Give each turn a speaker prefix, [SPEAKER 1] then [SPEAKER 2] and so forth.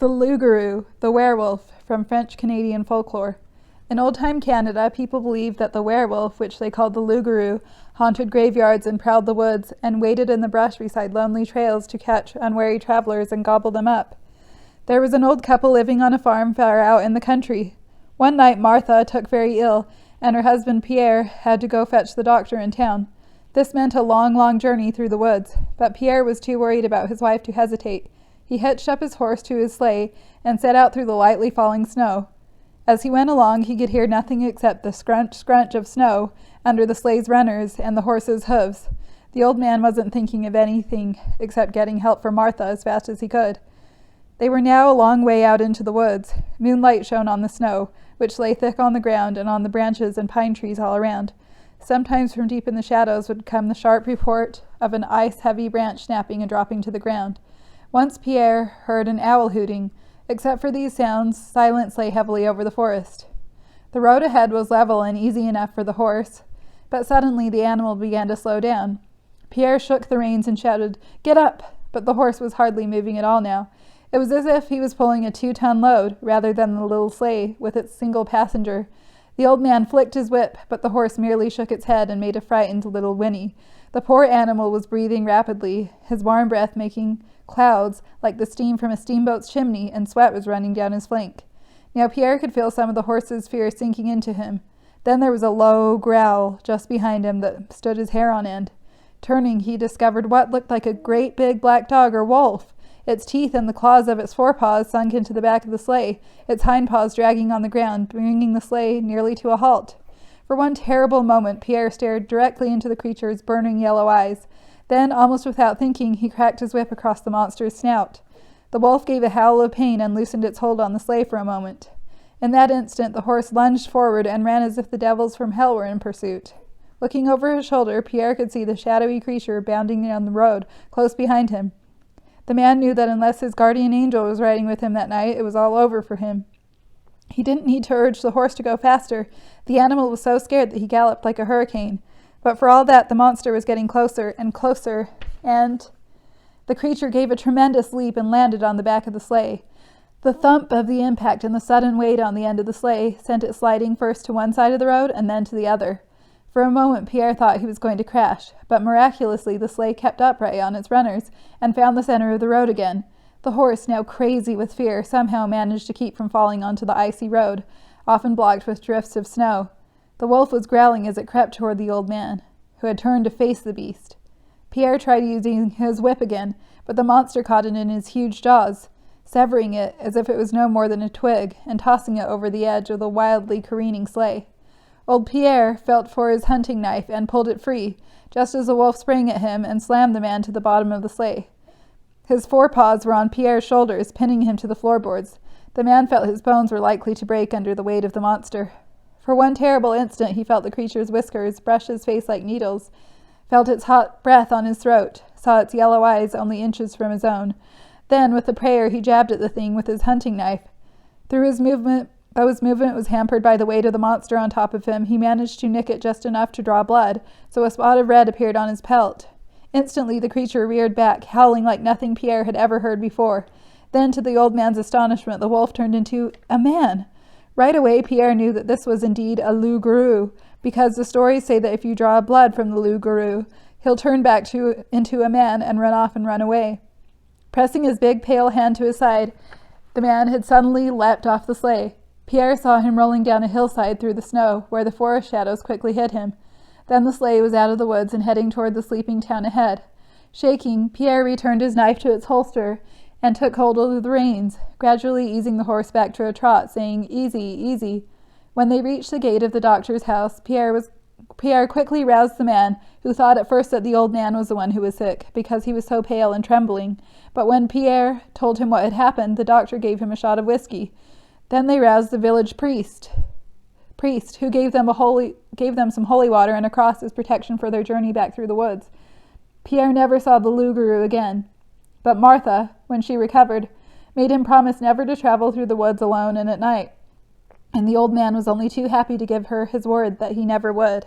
[SPEAKER 1] The Loup Garou, the werewolf, from French-Canadian folklore. In old-time Canada, people believed that the werewolf, which they called the Loup Garou, haunted graveyards and prowled the woods and waited in the brush beside lonely trails to catch unwary travelers and gobble them up. There was an old couple living on a farm far out in the country. One night Martha took very ill, and her husband Pierre had to go fetch the doctor in town. This meant a long, long journey through the woods, but Pierre was too worried about his wife to hesitate. He hitched up his horse to his sleigh and set out through the lightly falling snow. As he went along, he could hear nothing except the scrunch, scrunch of snow under the sleigh's runners and the horse's hooves. The old man wasn't thinking of anything except getting help for Martha as fast as he could. They were now a long way out into the woods. Moonlight shone on the snow, which lay thick on the ground and on the branches and pine trees all around. Sometimes from deep in the shadows would come the sharp report of an ice-heavy branch snapping and dropping to the ground. Once Pierre heard an owl hooting. Except for these sounds, silence lay heavily over the forest. The road ahead was level and easy enough for the horse, but suddenly the animal began to slow down. Pierre shook the reins and shouted, "Get up!" But the horse was hardly moving at all now. It was as if he was pulling a 2-ton load, rather than the little sleigh with its single passenger. The old man flicked his whip, but the horse merely shook its head and made a frightened little whinny. The poor animal was breathing rapidly, his warm breath making clouds like the steam from a steamboat's chimney, and sweat was running down his flank. Now Pierre could feel some of the horse's fear sinking into him. Then there was a low growl just behind him that stood his hair on end. Turning, he discovered what looked like a great big black dog or wolf. Its teeth and the claws of its forepaws sunk into the back of the sleigh, its hindpaws dragging on the ground, bringing the sleigh nearly to a halt. For one terrible moment, Pierre stared directly into the creature's burning yellow eyes. Then, almost without thinking, he cracked his whip across the monster's snout. The wolf gave a howl of pain and loosened its hold on the sleigh for a moment. In that instant, the horse lunged forward and ran as if the devils from hell were in pursuit. Looking over his shoulder, Pierre could see the shadowy creature bounding down the road, close behind him. The man knew that unless his guardian angel was riding with him that night, it was all over for him. He didn't need to urge the horse to go faster. The animal was so scared that he galloped like a hurricane. But for all that, the monster was getting closer and closer, and the creature gave a tremendous leap and landed on the back of the sleigh. The thump of the impact and the sudden weight on the end of the sleigh sent it sliding first to one side of the road and then to the other. For a moment, Pierre thought he was going to crash, but miraculously the sleigh kept upright on its runners and found the center of the road again. The horse, now crazy with fear, somehow managed to keep from falling onto the icy road, often blocked with drifts of snow. The wolf was growling as it crept toward the old man, who had turned to face the beast. Pierre tried using his whip again, but the monster caught it in his huge jaws, severing it as if it was no more than a twig, and tossing it over the edge of the wildly careening sleigh. Old Pierre felt for his hunting knife and pulled it free, just as the wolf sprang at him and slammed the man to the bottom of the sleigh. His forepaws were on Pierre's shoulders, pinning him to the floorboards. The man felt his bones were likely to break under the weight of the monster. For one terrible instant he felt the creature's whiskers brush his face like needles, felt its hot breath on his throat, saw its yellow eyes only inches from his own. Then, with a prayer, he jabbed at the thing with his hunting knife. Though his movement was hampered by the weight of the monster on top of him, he managed to nick it just enough to draw blood, so a spot of red appeared on his pelt. Instantly the creature reared back, howling like nothing Pierre had ever heard before. Then, to the old man's astonishment, the wolf turned into a man. Right away, Pierre knew that this was indeed a Loup Garou, because the stories say that if you draw blood from the Loup Garou, he'll turn back into a man and run off and run away. Pressing his big pale hand to his side, the man had suddenly leapt off the sleigh. Pierre saw him rolling down a hillside through the snow, where the forest shadows quickly hid him. Then the sleigh was out of the woods and heading toward the sleeping town ahead. Shaking, Pierre returned his knife to its holster and took hold of the reins, gradually easing the horse back to a trot, saying, "Easy, easy." When they reached the gate of the doctor's house, Pierre quickly roused the man, who thought at first that the old man was the one who was sick, because he was so pale and trembling. But when Pierre told him what had happened, the doctor gave him a shot of whiskey. Then they roused the village priest, who gave them some holy water and a cross as protection for their journey back through the woods. Pierre never saw the Loup Garou again. But Martha, when she recovered, made him promise never to travel through the woods alone and at night. And the old man was only too happy to give her his word that he never would.